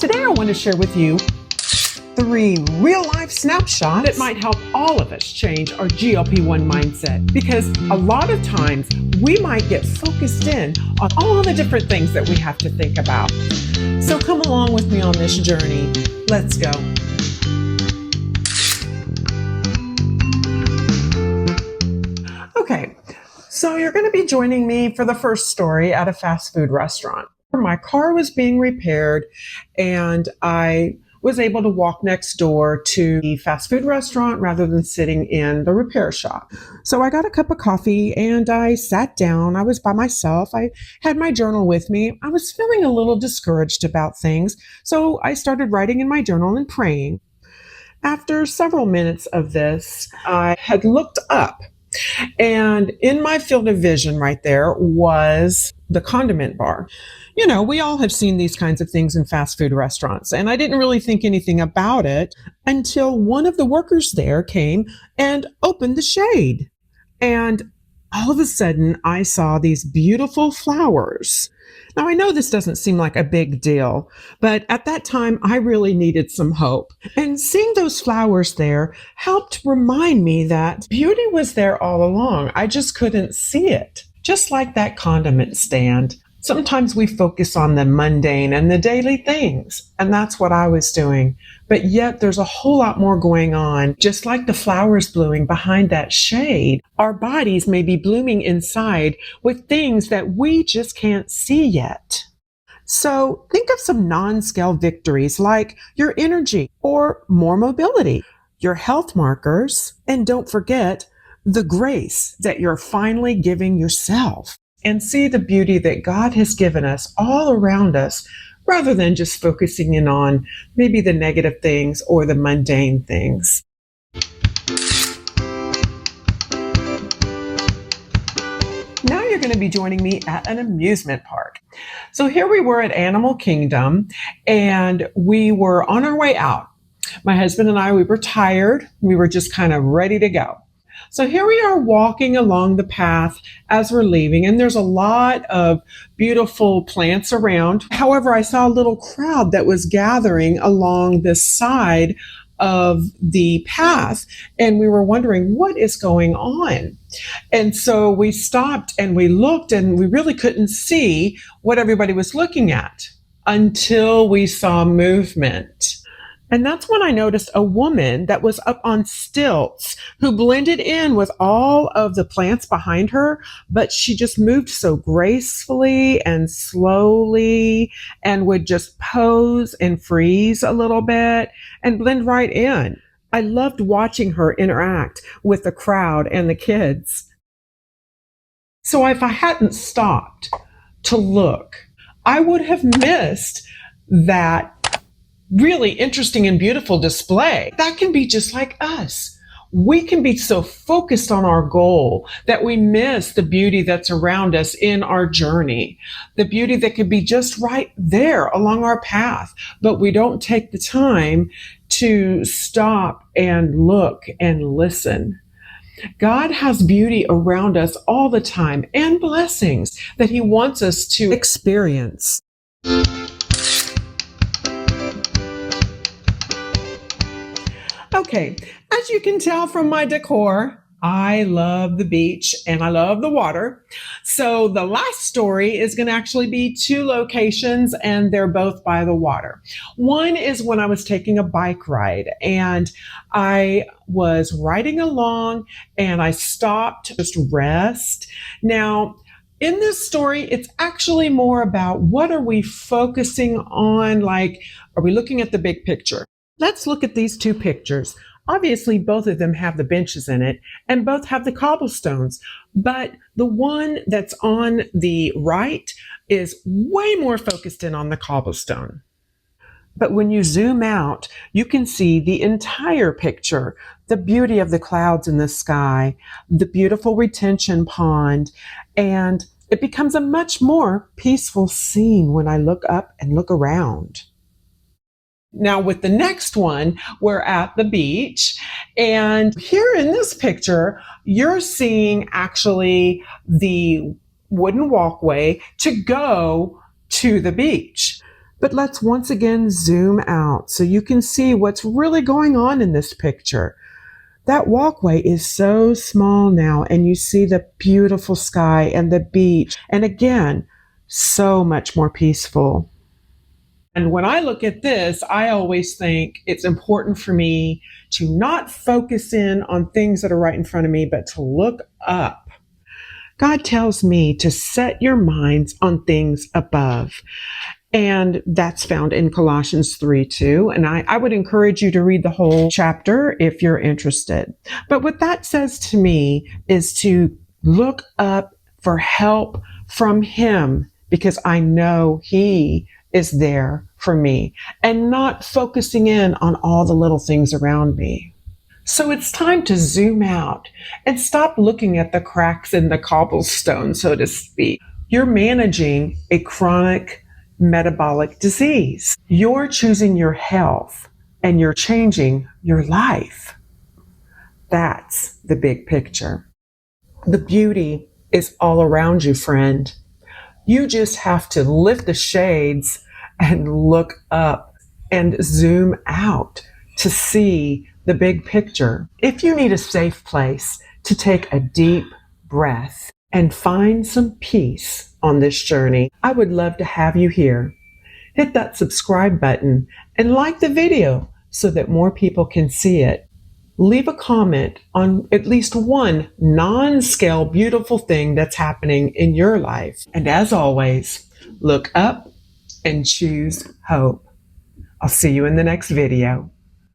Today I want to share with you 3 real-life snapshots that might help all of us change our GLP-1 mindset, because a lot of times we might get focused in on all the different things that we have to think about. So come along with me on this journey. Let's go. Okay, so you're going to be joining me for the first story at a fast food restaurant. My car was being repaired and I was able to walk next door to the fast food restaurant rather than sitting in the repair shop. So I got a cup of coffee and I sat down. I was by myself. I had my journal with me. I was feeling a little discouraged about things, so I started writing in my journal and praying. After several minutes of this, I had looked up, and in my field of vision right there was the condiment bar. You know, we all have seen these kinds of things in fast food restaurants, and I didn't really think anything about it until one of the workers there came and opened the shade. And all of a sudden, I saw these beautiful flowers. Now, I know this doesn't seem like a big deal, but at that time, I really needed some hope. And seeing those flowers there helped remind me that beauty was there all along. I just couldn't see it. Just like that condiment stand. Sometimes we focus on the mundane and the daily things, and that's what I was doing. But yet there's a whole lot more going on. Just like the flowers blooming behind that shade, our bodies may be blooming inside with things that we just can't see yet. So think of some non-scale victories like your energy or more mobility, your health markers, and don't forget the grace that you're finally giving yourself. And see the beauty that God has given us all around us, rather than just focusing in on maybe the negative things or the mundane things. Now you're going to be joining me at an amusement park. So here we were at Animal Kingdom, and we were on our way out. My husband and I, we were tired. We were just kind of ready to go. So here we are walking along the path as we're leaving, and there's a lot of beautiful plants around. However, I saw a little crowd that was gathering along the side of the path, and we were wondering what is going on. And so we stopped and we looked, and we really couldn't see what everybody was looking at until we saw movement. And that's when I noticed a woman that was up on stilts who blended in with all of the plants behind her, but she just moved so gracefully and slowly and would just pose and freeze a little bit and blend right in. I loved watching her interact with the crowd and the kids. So if I hadn't stopped to look, I would have missed that really interesting and beautiful display. That can be just like us. We can be so focused on our goal that we miss the beauty that's around us in our journey, the beauty that could be just right there along our path, but we don't take the time to stop and look and listen. God has beauty around us all the time and blessings that He wants us to experience. Okay, as you can tell from my decor, I love the beach and I love the water. So the last story is going to actually be 2 locations, and they're both by the water. One is when I was taking a bike ride, and I was riding along and I stopped to just rest. Now, in this story, it's actually more about what are we focusing on? Like, are we looking at the big picture? Let's look at these 2 pictures. Obviously, both of them have the benches in it, and both have the cobblestones. But the one that's on the right is way more focused in on the cobblestone. But when you zoom out, you can see the entire picture, the beauty of the clouds in the sky, the beautiful retention pond, and it becomes a much more peaceful scene when I look up and look around. Now with the next one, we're at the beach, and here in this picture, you're seeing actually the wooden walkway to go to the beach. But let's once again zoom out so you can see what's really going on in this picture. That walkway is so small now, and you see the beautiful sky and the beach. And again, so much more peaceful. And when I look at this, I always think it's important for me to not focus in on things that are right in front of me, but to look up. God tells me to set your minds on things above. And that's found in Colossians 3:2. And I would encourage you to read the whole chapter if you're interested. But what that says to me is to look up for help from Him, because I know He is there for me, and not focusing in on all the little things around me. So it's time to zoom out and stop looking at the cracks in the cobblestone, so to speak. You're managing a chronic metabolic disease. You're choosing your health and you're changing your life. That's the big picture. The beauty is all around you, friend. You just have to lift the shades and look up and zoom out to see the big picture. If you need a safe place to take a deep breath and find some peace on this journey, I would love to have you here. Hit that subscribe button and like the video so that more people can see it. Leave a comment on at least one non-scale beautiful thing that's happening in your life. And as always, look up and choose hope. I'll see you in the next video.